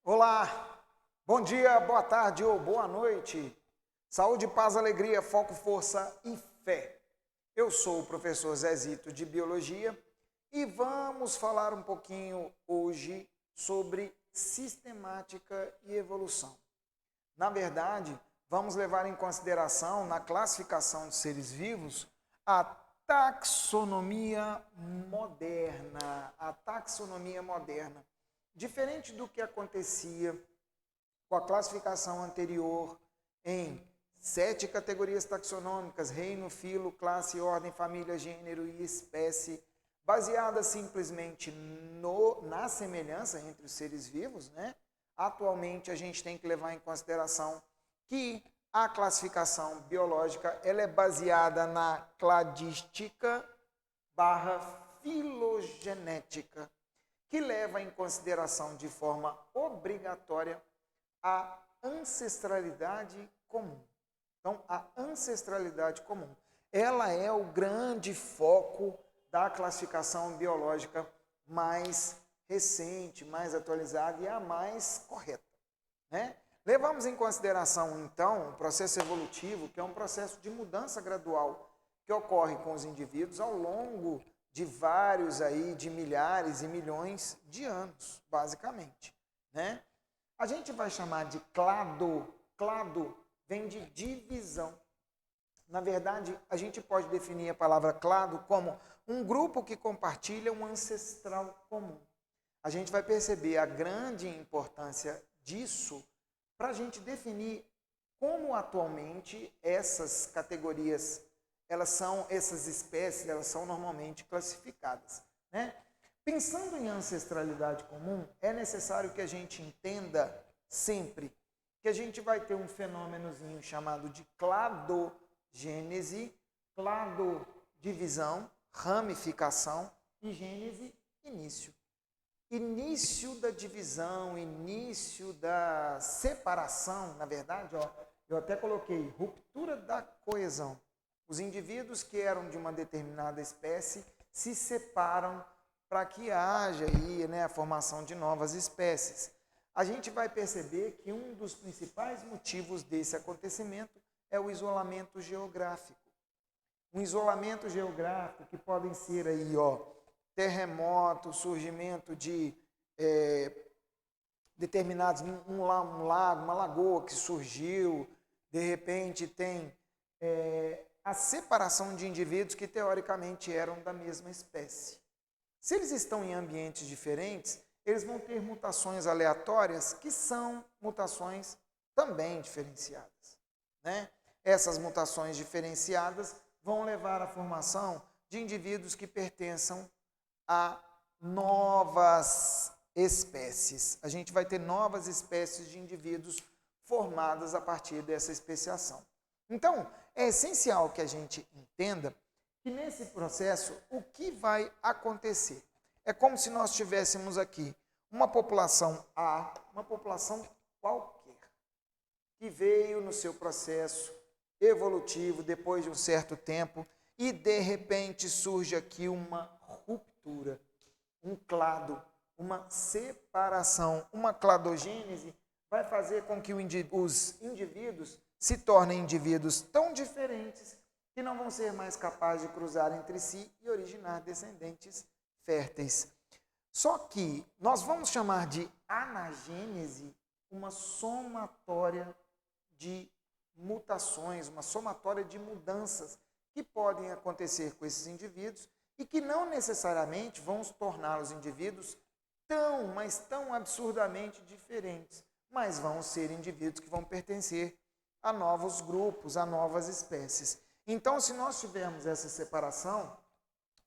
Olá, bom dia, boa tarde ou boa noite. Saúde, paz, alegria, foco, força e fé. Eu sou o professor Zezito de Biologia e vamos falar um pouquinho hoje sobre sistemática e evolução. Na verdade, vamos levar em consideração na classificação de seres vivos a taxonomia moderna. A taxonomia moderna. Diferente do que acontecia com a classificação anterior em 7 categorias taxonômicas, reino, filo, classe, ordem, família, gênero e espécie, baseada simplesmente na semelhança entre os seres vivos, né? Atualmente a gente tem que levar em consideração que a classificação biológica ela é baseada na cladística / filogenética, que leva em consideração de forma obrigatória a ancestralidade comum. Então, a ancestralidade comum, ela é o grande foco da classificação biológica mais recente, mais atualizada e a mais correta, né? Levamos em consideração, então, o processo evolutivo, que é um processo de mudança gradual que ocorre com os indivíduos ao longo de vários aí, de milhares e milhões de anos, basicamente, né? A gente vai chamar de clado. Clado vem de divisão. Na verdade, a gente pode definir a palavra clado como um grupo que compartilha um ancestral comum. A gente vai perceber a grande importância disso para a gente definir como atualmente essas categorias essas espécies, elas são normalmente classificadas, né? Pensando em ancestralidade comum, é necessário que a gente entenda sempre que a gente vai ter um fenômenozinho chamado de cladogênese, cladodivisão, ramificação e gênese, início. Início da divisão, início da separação, na verdade, eu até coloquei ruptura da coesão. Os indivíduos que eram de uma determinada espécie se separam para que haja aí, né, a formação de novas espécies. A gente vai perceber que um dos principais motivos desse acontecimento é o isolamento geográfico. Um isolamento geográfico que podem ser aí, terremoto, surgimento de determinados, um lago, uma lagoa que surgiu, de repente tem a separação de indivíduos que teoricamente eram da mesma espécie. Se eles estão em ambientes diferentes, eles vão ter mutações aleatórias que são mutações também diferenciadas, né? Essas mutações diferenciadas vão levar à formação de indivíduos que pertençam a novas espécies. A gente vai ter novas espécies de indivíduos formadas a partir dessa especiação. Então, é essencial que a gente entenda que nesse processo, o que vai acontecer? É como se nós tivéssemos aqui uma população A, uma população qualquer, que veio no seu processo evolutivo depois de um certo tempo e, de repente, surge aqui uma ruptura, um clado, uma separação, uma cladogênese, vai fazer com que os indivíduos se tornem indivíduos tão diferentes que não vão ser mais capazes de cruzar entre si e originar descendentes férteis. Só que nós vamos chamar de anagênese uma somatória de mutações, uma somatória de mudanças que podem acontecer com esses indivíduos e que não necessariamente vão tornar os indivíduos mas tão absurdamente diferentes, mas vão ser indivíduos que vão pertencer a novos grupos, a novas espécies. Então, se nós tivermos essa separação,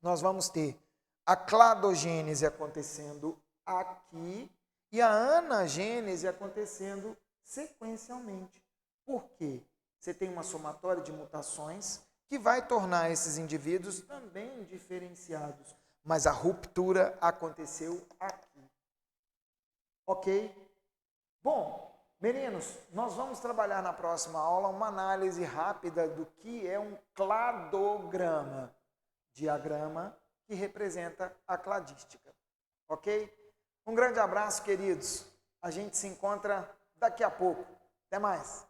nós vamos ter a cladogênese acontecendo aqui e a anagênese acontecendo sequencialmente. Por quê? Você tem uma somatória de mutações que vai tornar esses indivíduos também diferenciados, mas a ruptura aconteceu aqui. Ok? Bom, meninos, nós vamos trabalhar na próxima aula uma análise rápida do que é um cladograma, diagrama que representa a cladística, ok? Um grande abraço, queridos. A gente se encontra daqui a pouco. Até mais!